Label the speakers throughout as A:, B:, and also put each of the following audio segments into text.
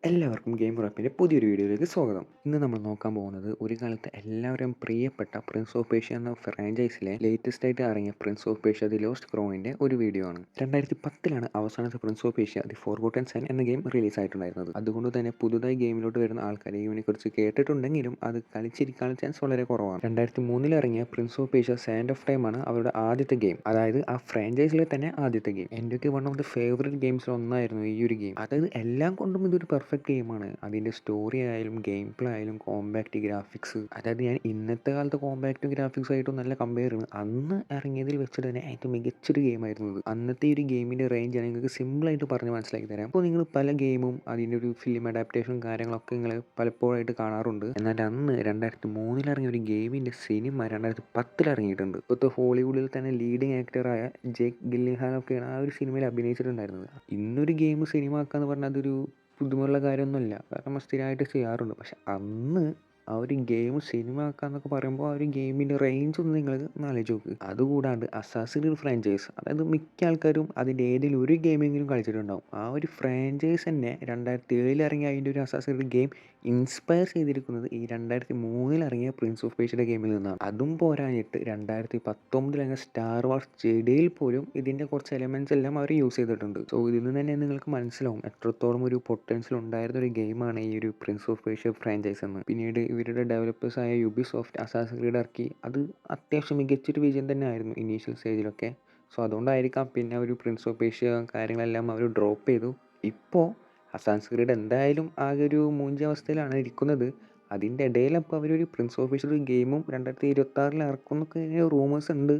A: എല്ലാവർക്കും ഗെയിം റാപ്പിൻ്റെ പുതിയൊരു വീഡിയോയിലേക്ക് സ്വാഗതം. ഇന്ന് നമ്മൾ നോക്കാൻ പോകുന്നത് ഒരു കാലത്ത് എല്ലാവരും പ്രിയപ്പെട്ട പ്രിൻസ് ഓഫ് പേർഷ്യ എന്ന ഫ്രാഞ്ചൈസിലെ ലേറ്റസ്റ്റ് ആയിട്ട് ഇറങ്ങിയ prince of Persia the lost ക്രൗണിൻ്റെ ഒരു വീഡിയോ ആണ്. 2010 അവസാനത്തെ prince of Persia the forgotten son എന്ന ഗെയിം റിലീസ് ആയിട്ടുണ്ടായിരുന്നത്. അതുകൊണ്ട് തന്നെ പുതുതായി ഗെയിമിലോട്ട് വരുന്ന ആൾക്കാർ ഗെയിമിനെക്കുറിച്ച് കേട്ടിട്ടുണ്ടെങ്കിലും അത് കളിച്ചിരിക്കാനുള്ള ചാൻസ് വളരെ കുറവാണ്. 2003 ഇറങ്ങിയ prince of Persia sand of time ആണ് അവരുടെ ആദ്യത്തെ ഗെയിം, അതായത് ആ ഫ്രാഞ്ചൈസിലെ തന്നെ ആദ്യത്തെ ഗെയിം. എൻ്റെയൊക്കെ വൺ ഓഫ് ദി ഫേവറേറ്റ് ഗെയിംസിൽ ഒന്നായിരുന്നു ഈ ഒരു ഗെയിം. അതായത് എല്ലാം കൊണ്ടും ഇതൊരു പെർഫെക്റ്റ് ഗെയിമാണ്. അതിൻ്റെ സ്റ്റോറി ആയാലും ഗെയിം പ്ലേ ആയാലും കോമ്പാക്റ്റ് ഗ്രാഫിക്സ്, അതായത് ഞാൻ ഇന്നത്തെ കാലത്ത് കോമ്പാക്റ്റ് ഗ്രാഫിക്സ് ആയിട്ടും നല്ല കമ്പയർ ചെയ്യുന്നത് അന്ന് ഇറങ്ങിയതിൽ വെച്ചിട്ട് തന്നെ ഏറ്റവും മികച്ചൊരു ഗെയിമായിരുന്നു ഇത്. അന്നത്തെ ഈ ഒരു ഗെയിമിൻ്റെ റേഞ്ച് നിങ്ങൾക്ക് സിമ്പിളായിട്ട് പറഞ്ഞ് മനസ്സിലാക്കി തരാം. അപ്പോൾ നിങ്ങൾ പല ഗെയിമും അതിൻ്റെ ഒരു ഫിലിം അഡാപ്റ്റേഷനും കാര്യങ്ങളൊക്കെ നിങ്ങൾ പലപ്പോഴായിട്ട് കാണാറുണ്ട്. എന്നാൽ അന്ന് 2003 ഇറങ്ങിയ ഒരു ഗെയിമിൻ്റെ സിനിമ 2010 ഇറങ്ങിയിട്ടുണ്ട്. ഇപ്പോഴത്തെ ഹോളിവുഡിൽ തന്നെ ലീഡിങ് ആക്ടറായ ജേക്ക് ഗില്ലിഹാനൊക്കെയാണ് ആ ഒരു സിനിമയിൽ അഭിനയിച്ചിട്ടുണ്ടായിരുന്നത്. ഇന്നൊരു ഗെയിം സിനിമ ആക്കുക എന്ന് പറഞ്ഞാൽ അതൊരു പുതുമയുള്ള കാര്യമൊന്നുമല്ല, കാരണം നമ്മൾ സ്ഥിരമായിട്ട് ചെയ്യാറുണ്ട്. പക്ഷെ അന്ന് ആ ഒരു ഗെയിം സിനിമ ആക്കാന്നൊക്കെ പറയുമ്പോൾ ആ ഒരു ഗെയിമിൻ്റെ റേഞ്ച് ഒന്ന് നിങ്ങൾ ആലോചിച്ച് നോക്ക്. അതുകൂടാണ്ട് അസാസിൻ ഫ്രാഞ്ചൈസ്, അതായത് മിക്ക ആൾക്കാരും അതിൻ്റെ ഏതെങ്കിലും ഒരു ഗെയിമെങ്കിലും കളിച്ചിട്ടുണ്ടാവും. ആ ഒരു ഫ്രാഞ്ചൈസ് തന്നെ 2007 ഇറങ്ങിയ അതിൻ്റെ ഒരു അസാസിൻ ഗെയിം ഇൻസ്പയർ ചെയ്തിരിക്കുന്നത് ഈ 2003 ഇറങ്ങിയ പ്രിൻസ് ഓഫ് പേർഷ്യയുടെ ഗെയിമിൽ നിന്നാണ്. അതും പോരാഞ്ഞിട്ട് 2019 ഇറങ്ങിയ സ്റ്റാർ വാർസ് ജെഡിയിൽ പോലും ഇതിൻ്റെ കുറച്ച് എലമെൻറ്റ്സ് എല്ലാം അവർ യൂസ് ചെയ്തിട്ടുണ്ട്. സോ ഇതിൽ നിന്ന് തന്നെ നിങ്ങൾക്ക് മനസ്സിലാവും എത്രത്തോളം ഒരു പൊട്ടൻഷ്യൽ ഉണ്ടായിരുന്ന ഒരു ഗെയിമാണ് ഈ ഒരു പ്രിൻസ് ഓഫ് പേർഷ്യ ഫ്രാഞ്ചൈസ് എന്ന്. പിന്നീട് ഇവരുടെ ഡെവലപ്പേഴ്സായ യുബിസോഫ്റ്റ് അസാസിൻ ക്രീഡ് ഇറക്കി. അത് അത്യാവശ്യം മികച്ചൊരു വിജയം തന്നെ ആയിരുന്നു ഇനീഷ്യൽ സ്റ്റേജിലൊക്കെ. സോ അതുകൊണ്ടായിരിക്കാം പിന്നെ ഒരു പ്രിൻസ് ഓഫ് പേർഷ്യ കാര്യങ്ങളെല്ലാം അവർ ഡ്രോപ്പ് ചെയ്തു. ഇപ്പോൾ അസാസിൻ ക്രീഡ് എന്തായാലും ആകെ ഒരു മൂഞ്ച അവസ്ഥയിലാണ് ഇരിക്കുന്നത്. അതിൻ്റെ ഇടയിലപ്പോൾ അവരൊരു പ്രിൻസ് ഓഫ് പേർഷ്യ ഗെയിമും 2026 ഇറക്കും എന്നൊക്കെ റൂമേഴ്സ് ഉണ്ട്.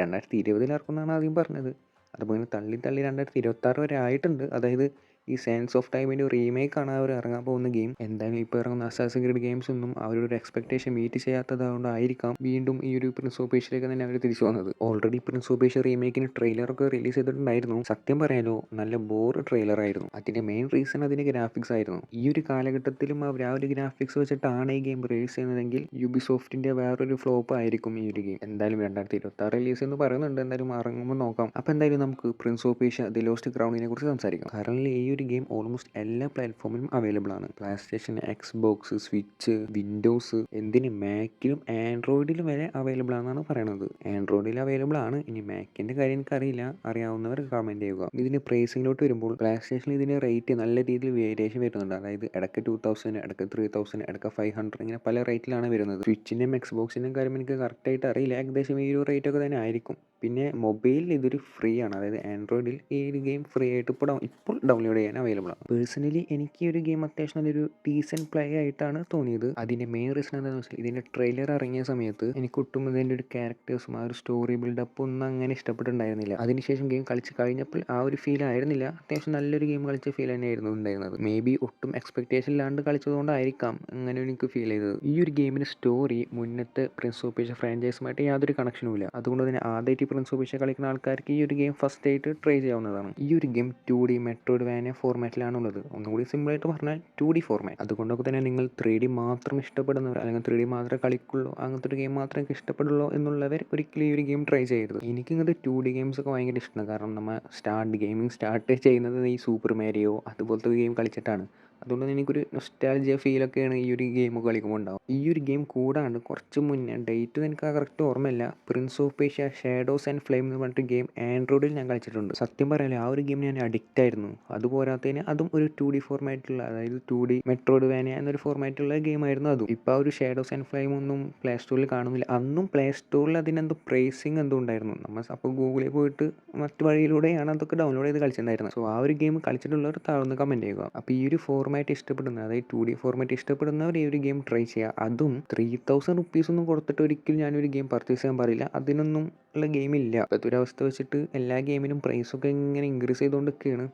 A: 2020 ഇറക്കുമെന്നാണ് ആദ്യം പറഞ്ഞത്. അതുപോലെ തള്ളി 2026 വരെ ആയിട്ടുണ്ട്. അതായത് ഈ സയൻസ് ഓഫ് ടൈമിൻ്റെ റീമേക്കാണ് അവർ ഇറങ്ങാൻ പോകുന്ന ഗെയിം. എന്തായാലും ഇപ്പോൾ ഇറങ്ങുന്ന അസാസിൻ ക്രീഡ് ഗെയിംസ് ഒന്നും അവരുടെ എക്സ്പെക്ടേഷൻ മീറ്റ് ചെയ്യാത്തതുകൊണ്ടായിരിക്കാം വീണ്ടും ഈ ഒരു പ്രിൻസ് ഓഫ് പേർഷ്യയിലേക്ക് തന്നെ അവർ തിരിച്ചു വന്നത്. ഓൾറെഡി പ്രിൻസ് ഓഫ് പേർഷ്യ റീമേക്കിന് ട്രെയിലറൊക്കെ റിലീസ് ചെയ്തിട്ടുണ്ടായിരുന്നു. സത്യം പറയാലോ നല്ല ബോർ ട്രെയിലറായിരുന്നു. അതിൻ്റെ മെയിൻ റീസൺ അതിൻ്റെ ഗ്രാഫിക്സ് ആയിരുന്നു. ഈ ഒരു കാലഘട്ടത്തിലും അവർ ആ ഒരു ഗ്രാഫിക്സ് വെച്ചിട്ടാണ് ഈ ഗെയിം റിലീസ് ചെയ്യുന്നതെങ്കിൽ യുബിസോഫ്റ്റിൻ്റെ വേറൊരു ഫ്ലോപ്പ് ആയിരിക്കും ഈ ഒരു ഗെയിം. എന്തായാലും 2026 റിലീസ് എന്ന് പറയുന്നുണ്ട്. എന്തായാലും ഇറങ്ങുമ്പോൾ നോക്കാം. അപ്പോൾ എന്തായാലും നമുക്ക് prince of Persia the lost ക്രൗണിനെ കുറിച്ച് സംസാരിക്കാം. കാരണം ഈ ഒരു ഗെയിം ഓൾമോസ്റ്റ് എല്ലാ പ്ലാറ്റ്ഫോമിലും അവൈലബിൾ ആണ്. PlayStation, Xbox, Switch, Windows, എന്തിന് മാക്കിലും ആൻഡ്രോയിഡിലും വരെ അവൈലബിൾ ആണെന്നാണ് പറയുന്നത്. ആൻഡ്രോയിഡിൽ അവൈലബിൾ ആണ്. ഇനി മാക്കിൻ്റെ കാര്യം എനിക്കറിയില്ല, അറിയാവുന്നവർ കമൻറ്റ് ചെയ്യുക. ഇതിൻ്റെ പ്രൈസിങ്ങിലോട്ട് വരുമ്പോൾ പ്ലേ സ്റ്റേഷനിൽ ഇതിൻ്റെ റേറ്റ് നല്ല രീതിയിൽ വേരിയേഷൻ വരുന്നുണ്ട്. അതായത് ഇടയ്ക്ക് 2000, ഇടയ്ക്ക് 3000, ഇടയ്ക്ക് 500, ഇങ്ങനെ പല റേറ്റിലാണ് വരുന്നത്. സ്വിച്ചിൻ്റെയും എക്സ് ബോക്സിൻ്റെയും കാര്യം എനിക്ക് കറക്റ്റായിട്ട് അറിയില്ല. ഏകദേശം ഈ ഒരു റേറ്റ് ഒക്കെ തന്നെ ആയിരിക്കും. പിന്നെ മൊബൈലിൽ ഇതൊരു ഫ്രീ ആണ്. അതായത് ആൻഡ്രോയിഡിൽ ഈ ഒരു ഗെയിം ഫ്രീ ആയിട്ട് ഇപ്പോൾ ഡൗൺലോഡ് ചെയ്യാൻ അവൈലബിൾ ആണ്. പേഴ്സണലി എനിക്ക് ഈ ഒരു ഗെയിം അത്യാവശ്യം നല്ലൊരു ഡീസൻറ്റ് പ്ലേ ആയിട്ടാണ് തോന്നിയത്. അതിൻ്റെ മെയിൻ റീസൺ എന്താണെന്ന് വെച്ചാൽ ഇതിൻ്റെ ട്രെയിലർ ഇറങ്ങിയ സമയത്ത് എനിക്ക് ഒട്ടും ഇതിൻ്റെ ഒരു ക്യാരക്ടേഴ്സും ആ ഒരു സ്റ്റോറി ബിൽഡപ്പ് ഒന്നും അങ്ങനെ ഇഷ്ടപ്പെട്ടിട്ടുണ്ടായിരുന്നില്ല. അതിനുശേഷം ഗെയിം കളിച്ച് കഴിഞ്ഞപ്പോൾ ആ ഒരു ഫീൽ ആയിരുന്നില്ല. അത്യാവശ്യം നല്ലൊരു ഗെയിം കളിച്ച ഫീൽ തന്നെയായിരുന്നു ഉണ്ടായിരുന്നത്. മേ ബി ഒട്ടും എക്സ്പെക്ടേഷൻ ഇല്ലാണ്ട് കളിച്ചതുകൊണ്ടായിരിക്കാം അങ്ങനെ എനിക്ക് ഫീൽ ചെയ്തത്. ഈ ഒരു ഗെയിമിൻ്റെ സ്റ്റോറി മുന്നത്തെ പ്രിൻസ് ഓഫ് പേർഷ്യ ഫ്രാഞ്ചൈസുമായിട്ട് യാതൊരു കണക്ഷനും ഇല്ല. അതുകൊണ്ട് തന്നെ ആദ്യമായിട്ട് പ്രിൻസ് ഓഫ് പേർഷ്യ കളിക്കുന്ന ആൾക്കാർക്ക് ഈ ഒരു ഗെയിം ഫസ്റ്റ് ആയിട്ട് ട്രൈ ചെയ്യാവുന്നതാണ്. ഈ ഒരു ഗെയിം 2D മെട്രോയിഡ്വാനിയ ഫോർമാറ്റിലാണുള്ളത്. ഒന്നുകൂടി സിമ്പിളായിട്ട് പറഞ്ഞാൽ 2D ഫോർമാറ്റ്. അതുകൊണ്ടൊക്കെ തന്നെ നിങ്ങൾ 3D മാത്രം ഇഷ്ടപ്പെടുന്നവർ, അല്ലെങ്കിൽ 3D മാത്രമേ കളിക്കുള്ളൂ, അങ്ങനത്തെ ഒരു ഗെയിം മാത്രമേ എനിക്ക് ഇഷ്ടപ്പെടുള്ളൂ എന്നുള്ളവർ ഒരിക്കലും ഈ ഒരു ഗെയിം ട്രൈ ചെയ്യരുത്. എനിക്ക് ഇങ്ങനത്തെ 2D ഗെയിംസ് ഒക്കെ ഭയങ്കര ഇഷ്ടമാണ്. കാരണം നമ്മൾ ഗെയിമിംഗ് സ്റ്റാർട്ട് ചെയ്യുന്നത് ഈ സൂപ്പർ മാരിയോ അതുപോലത്തെ ഗെയിം കളിച്ചിട്ടാണ്. അതുകൊണ്ട് തന്നെ എനിക്കൊരു നൊസ്റ്റാൾജിയ ഫീലൊക്കെയാണ് ഈ ഒരു ഗെയിം കളിക്കുമ്പോൾ ഉണ്ടാവും. ഈ ഒരു ഗെയിം കൂടാണ്ട് കുറച്ച് മുന്നേ, ഡേറ്റ് എനിക്ക് കറക്റ്റ് ഓർമ്മയില്ല, Prince of Persia shadows and flame എന്ന് പറഞ്ഞിട്ട് ഗെയിം ആൻഡ്രോയിഡിൽ ഞാൻ കളിച്ചിട്ടുണ്ട്. സത്യം പറയാലോ ആ ഒരു ഗെയിം ഞാൻ അഡിക്റ്റ് ആയിരുന്നു. അതുപോരാത്തതിന് അതും ഒരു 2D ഫോർമാറ്റുള്ള, അതായത് 2D മെട്രോയിഡ്വാനിയ എന്നൊരു ഫോർമാറ്റുള്ള ഗെയിമായിരുന്നു അതും. ഇപ്പോൾ ആ ഒരു ഷാഡോസ് ആൻഡ് ഫ്ലെയിം ഒന്നും പ്ലേ സ്റ്റോറിൽ കാണുന്നില്ല. അന്നും പ്ലേ സ്റ്റോറിൽ അതിനെന്തോ പ്രൈസിങ് എന്തോ ഉണ്ടായിരുന്നു. നമ്മൾ അപ്പോൾ ഗൂഗിളിൽ പോയിട്ട് മറ്റു വഴിയിലൂടെയാണ് അതൊക്കെ ഡൗൺലോഡ് ചെയ്ത് കളിച്ചിട്ടുണ്ടായിരുന്നത്. സോ ആ ഒരു ഗെയിം കളിച്ചിട്ടുള്ളവർ താഴ്ന്ന് കമൻറ്റ് ചെയ്യുക. അപ്പോൾ ഈ ഒരു ഫോർമാറ്റ് ഇഷ്ടപ്പെടുന്ന, അതായത് 2D ഫോർമാറ്റ് ഇഷ്ടപ്പെടുന്നവർ ഈ ഒരു ഗെയിം ട്രൈ ചെയ്യുക. അതും 3000 റുപ്പീസ് ഒന്നും കൊടുത്തിട്ട് ഒരിക്കലും ഞാനൊരു ഗെയിം പർച്ചേസ് ചെയ്യാൻ പറയില്ല. അതിനൊന്നും ഉള്ള ഗെയിമില്ല. ഇപ്പോഴത്തെ ഒരു അവസ്ഥ വെച്ചിട്ട് എല്ലാ ഗെയിമിനും പ്രൈസൊക്കെ ഇങ്ങനെ ഇൻക്രീസ് ചെയ്തുകൊണ്ടൊക്കെയാണ്.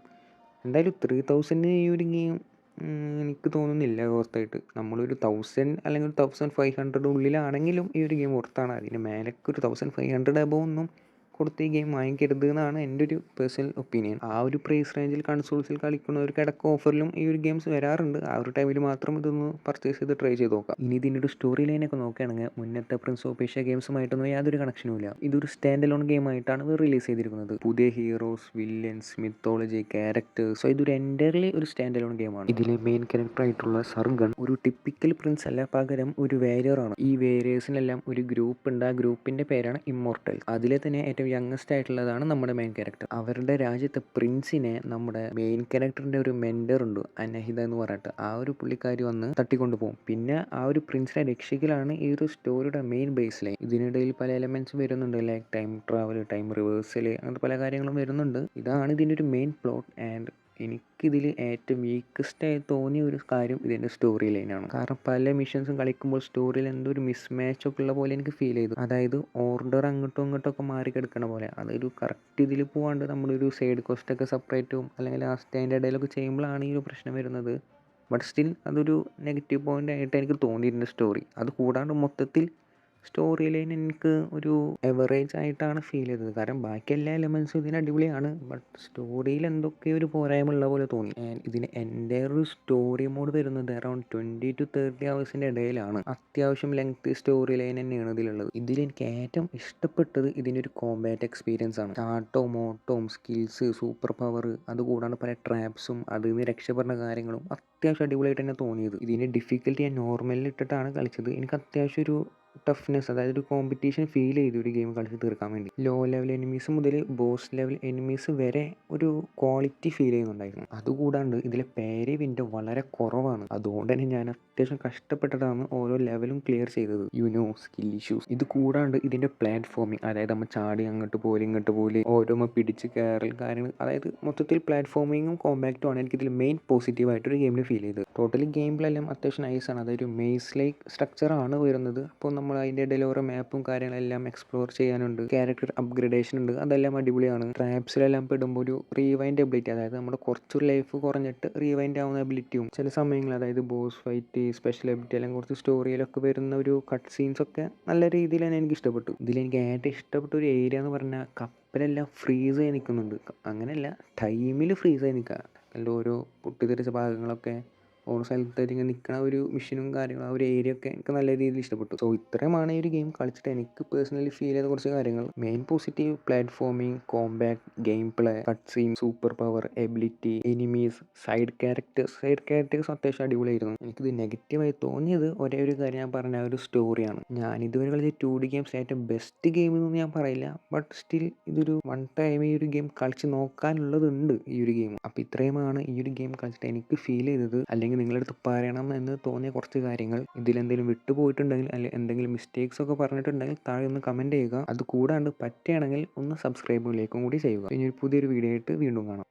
A: എന്തായാലും 3000 ഈ ഒരു ഗെയിം എനിക്ക് തോന്നുന്നില്ല വർത്തായിട്ട്. നമ്മളൊരു 1000 അല്ലെങ്കിൽ 1500 ഉള്ളിലാണെങ്കിലും ഈ ഒരു ഗെയിം വർത്താണ്. അതിന് മേലേക്ക് ഒരു 1500 എബോവ് ഒന്നും കൊടുത്ത് ഈ ഗെയിം വാങ്ങിക്കരുത് എന്നാണ് എൻ്റെ ഒരു പേഴ്സണൽ ഒപ്പീനിയൻ. ആ ഒരു പ്രൈസ് റേഞ്ചിൽ കൺസോൾസിൽ കളിക്കുന്നവർക്ക് ഇടയ്ക്ക് ഓഫറിലും ഈ ഒരു ഗെയിംസ് വരാറുണ്ട്. ആ ഒരു ടൈമിൽ മാത്രം ഇതൊന്ന് പർച്ചേസ് ചെയ്ത് ട്രൈ ചെയ്ത് നോക്കാം. ഇനി ഇതിൻ്റെ ഒരു സ്റ്റോറി ലൈനൊക്കെ നോക്കുകയാണെങ്കിൽ മുന്നത്തെ പ്രിൻസ് ഓഫ് പേർഷ്യ ഗെയിംസുമായിട്ടൊന്നും യാതൊരു കണക്ഷനും ഇല്ല. ഇതൊരു സ്റ്റാൻഡ് അലോൺ ഗെയിമായിട്ടാണ് ഇത് റിലീസ് ചെയ്തിരിക്കുന്നത്. പുതിയ ഹീറോസ്, വില്ലൻസ്, മിത്തോളജി, ക്യാരക്ടേഴ്സ്, ഇതൊരു എൻ്റയർലി ഒരു സ്റ്റാൻഡ് അലോൺ ഗെയിമാണ്. ഇതിലെ മെയിൻ ക്യാരക്ടർ ആയിട്ടുള്ള സർഗൺ ഒരു ടിപ്പിക്കൽ പ്രിൻസ് അല്ല, പകരം ഒരു വേരിയറാണ്. ഈ വേരിയേഴ്സിനെല്ലാം ഒരു ഗ്രൂപ്പ് ഉണ്ട്. ആ ഗ്രൂപ്പിൻ്റെ പേരാണ് ഇമ്മോർട്ടൽ. അതിലെ തന്നെ ഏറ്റവും യങ്ങസ്റ്റ് ആയിട്ടുള്ളതാണ് നമ്മുടെ മെയിൻ ക്യാരക്ടർ. അവരുടെ രാജ്യത്തെ പ്രിൻസിനെ നമ്മുടെ മെയിൻ ക്യാരക്ടറിൻ്റെ ഒരു മെൻറ്റർ ഉണ്ട്, അനഹിത എന്ന് പറഞ്ഞിട്ട്. ആ ഒരു പുള്ളിക്കാരി വന്ന് തട്ടിക്കൊണ്ടു പോകും. പിന്നെ ആ ഒരു പ്രിൻസിനെ രക്ഷിക്കലാണ് ഈ ഒരു സ്റ്റോറിയുടെ മെയിൻ ബേസ് ലൈൻ. ഇതിനിടയിൽ പല എലമെന്റ്സ് വരുന്നുണ്ട്, like time travel, time reversal, അങ്ങനത്തെ പല കാര്യങ്ങളും വരുന്നുണ്ട്. ഇതാണ് ഇതിൻ്റെ ഒരു മെയിൻ പ്ലോട്ട്. ആൻഡ് എനിക്കിതിൽ ഏറ്റവും വീക്കസ്റ്റ് ആയി തോന്നിയ ഒരു കാര്യം ഇതിൻ്റെ സ്റ്റോറി ലൈനാണ്. കാരണം പല മിഷൻസും കളിക്കുമ്പോൾ സ്റ്റോറിയിൽ എന്തോ ഒരു മിസ്മാച്ച് ഒക്കെ ഉള്ള പോലെ എനിക്ക് ഫീൽ ചെയ്തു. അതായത് ഓർഡർ അങ്ങോട്ടും ഇങ്ങോട്ടും ഒക്കെ മാറി കിടക്കണ പോലെ. അതൊരു കറക്റ്റ് ഇതിൽ പോകാണ്ട് നമ്മളൊരു സൈഡ് ക്വസ്റ്റ് ഒക്കെ സെപ്പറേറ്റും അല്ലെങ്കിൽ ലാസ്റ്റ് അതിൻ്റെ ഇടയിലൊക്കെ ചെയ്യുമ്പോഴാണ് ഈ ഒരു പ്രശ്നം വരുന്നത്. ബട്ട് സ്റ്റിൽ അതൊരു നെഗറ്റീവ് പോയിൻ്റ് ആയിട്ട് എനിക്ക് തോന്നിയിട്ടുണ്ട് സ്റ്റോറി. അത് കൂടാണ്ട് മൊത്തത്തിൽ സ്റ്റോറി ലൈൻ എനിക്ക് ഒരു എവറേജ് ആയിട്ടാണ് ഫീൽ ചെയ്തത്. കാരണം ബാക്കി എല്ലാ എലമെൻസും ഇതിന് അടിപൊളിയാണ്. ബട്ട് സ്റ്റോറിയിൽ എന്തൊക്കെയോ ഒരു പോരായ്മ ഉള്ള പോലെ തോന്നി. ആൻഡ് ഇതിന് എൻ്റെ ഒരു സ്റ്റോറി മോഡ് വരുന്നത് അറൗണ്ട് 20 to 30 hours ഇടയിലാണ്. അത്യാവശ്യം ലെങ്ത് സ്റ്റോറി ലൈൻ തന്നെയാണ് ഇതിലുള്ളത്. ഇതിലെനിക്ക് ഏറ്റവും ഇഷ്ടപ്പെട്ടത് ഇതിൻ്റെ ഒരു കോമ്പാറ്റ് എക്സ്പീരിയൻസ് ആണ്. ചാട്ടവും ഓട്ടവും സ്കിൽസ്, സൂപ്പർ പവർ, അതുകൂടാണ്ട് പല ട്രാപ്സും അതിൽ നിന്ന് രക്ഷപ്പെടുന്ന കാര്യങ്ങളും അത്യാവശ്യം അടിപൊളിയായിട്ട് തന്നെ തോന്നിയത്. ഇതിൻ്റെ ഡിഫിക്കൽട്ടി ഞാൻ നോർമലിൽ ഇട്ടിട്ടാണ് കളിച്ചത്. എനിക്ക് അത്യാവശ്യം ഒരു ടഫ്നെസ്, അതായത് ഒരു കോമ്പറ്റീഷൻ ഫീൽ ചെയ്തു ഒരു ഗെയിം കളിച്ച് തീർക്കാൻ വേണ്ടി. ലോ ലെവൽ എനിമീസ് മുതൽ ബോസ് ലെവൽ എനിമീസ് വരെ ഒരു ക്വാളിറ്റി ഫീൽ ചെയ്യുന്നുണ്ടായിരുന്നു. അതുകൂടാണ്ട് ഇതിലെ പേര് വിൻഡോ വളരെ കുറവാണ്. അതുകൊണ്ട് തന്നെ ഞാൻ അത്യാവശ്യം കഷ്ടപ്പെട്ടിട്ടാണ് ഓരോ ലെവലും ക്ലിയർ ചെയ്തത്. Skill issues. ഇത് കൂടാണ്ട് ഇതിൻ്റെ പ്ലാറ്റ്ഫോമിങ്, അതായത് നമ്മൾ ചാടി അങ്ങോട്ട് പോലെ ഇങ്ങോട്ട് പോലെ ഓരോമ്മ പിടിച്ച് കയറൽ കാര്യങ്ങൾ, അതായത് മൊത്തത്തിൽ പ്ലാറ്റ്ഫോമിങ്ങും കോമ്പാക്റ്റും ആണ് എനിക്കിതിൽ മെയിൻ പോസിറ്റീവായിട്ടൊരു ഗെയിമിൽ ഫീൽ ചെയ്തത്. ടോട്ടലി ഗെയിം പ്ലെല്ലാം അത്യാവശ്യം നൈസാണ്. അതായത് മെയ്സ് ലൈക്ക് സ്ട്രക്ചറാണ് വരുന്നത്. അപ്പോൾ നമ്മൾ അതിൻ്റെ ഇടയിൽ ഓരോ മാപ്പും കാര്യങ്ങളെല്ലാം എക്സ്പ്ലോർ ചെയ്യാനുണ്ട്. ക്യാരക്ടർ അപ്ഗ്രഡേഷൻ ഉണ്ട്, അതെല്ലാം അടിപൊളിയാണ്. ട്രാപ്സിലെല്ലാം പെടുമ്പോൾ ഒരു റീവൈൻഡ് എബിലിറ്റി, അതായത് നമ്മുടെ കുറച്ചൊരു ലൈഫ് കുറഞ്ഞിട്ട് റീവൈൻഡ് ആവുന്ന എബിലിറ്റിയും ചില സമയങ്ങളിൽ, അതായത് ബോസ് ഫൈറ്റ്, സ്പെഷ്യൽ എബിലിറ്റി എല്ലാം കുറച്ച് സ്റ്റോറിയിലൊക്കെ വരുന്ന ഒരു കട്ട് സീൻസ് ഒക്കെ നല്ല രീതിയിൽ തന്നെ എനിക്ക് ഇഷ്ടപ്പെട്ടു. ഇതിലെനിക്ക് ഏറ്റവും ഇഷ്ടപ്പെട്ട ഒരു ഏരിയ എന്ന് പറഞ്ഞാൽ കപ്പലെല്ലാം ഫ്രീസ് ആയി നിൽക്കുന്നുണ്ട്. അങ്ങനെയല്ല, ടൈമിൽ ഫ്രീസ് ആയി നിൽക്കുക. അതിൻ്റെ ഓരോ പൊട്ടിത്തെറിച്ച ഭാഗങ്ങളൊക്കെ ഓരോ സ്ഥലത്തായിട്ട് ഇങ്ങനെ നിൽക്കുന്ന ഒരു മിഷനും കാര്യങ്ങളും, ആ ഒരു ഏരിയ ഒക്കെ എനിക്ക് നല്ല രീതിയിൽ ഇഷ്ടപ്പെട്ടു. സോ ഇത്രയുമാണ് ഈ ഒരു ഗെയിം കളിച്ചിട്ട് എനിക്ക് പേഴ്സണലി ഫീൽ ചെയ്ത കുറച്ച് കാര്യങ്ങൾ. Main positive platforming, compact gameplay, cutscene, super power, ability, enemies, side characters അത്യാവശ്യം അടിപൊളിയായിരുന്നു. എനിക്കിത് നെഗറ്റീവായി തോന്നിയത് ഒരേ ഒരു കാര്യം ഞാൻ പറഞ്ഞ ഒരു സ്റ്റോറിയാണ്. ഞാൻ ഇതുവരെ കളിച്ച 2D ഗെയിംസ് ഏറ്റവും ബെസ്റ്റ് ഗെയിം എന്നൊന്നും ഞാൻ പറയില്ല. ബട്ട് സ്റ്റിൽ ഇതൊരു വൺ ടൈം ഈ ഒരു ഗെയിം കളിച്ച് നോക്കാനുള്ളതുണ്ട് ഈ ഒരു ഗെയിം. അപ്പോൾ ഇത്രയുമാണ് ഈ ഒരു ഗെയിം കളിച്ചിട്ട് എനിക്ക് ഫീൽ ചെയ്തത്. അല്ലെങ്കിൽ നിങ്ങളുടെ അടുത്ത് പറയണം എന്ന് തോന്നിയ കുറച്ച് കാര്യങ്ങൾ. ഇതിലെന്തെങ്കിലും വിട്ടുപോയിട്ടുണ്ടെങ്കിൽ അല്ലെങ്കിൽ എന്തെങ്കിലും മിസ്റ്റേക്സ് ഒക്കെ പറഞ്ഞിട്ടുണ്ടെങ്കിൽ താഴെ ഒന്ന് കമൻറ്റ് ചെയ്യുക. അത് കൂടാണ്ട് പറ്റുകയാണെങ്കിൽ ഒന്ന് സബ്സ്ക്രൈബും ലൈക്കും കൂടി ചെയ്യുക. ഇനി ഒരു പുതിയൊരു വീഡിയോ ആയിട്ട് വീണ്ടും കാണാം.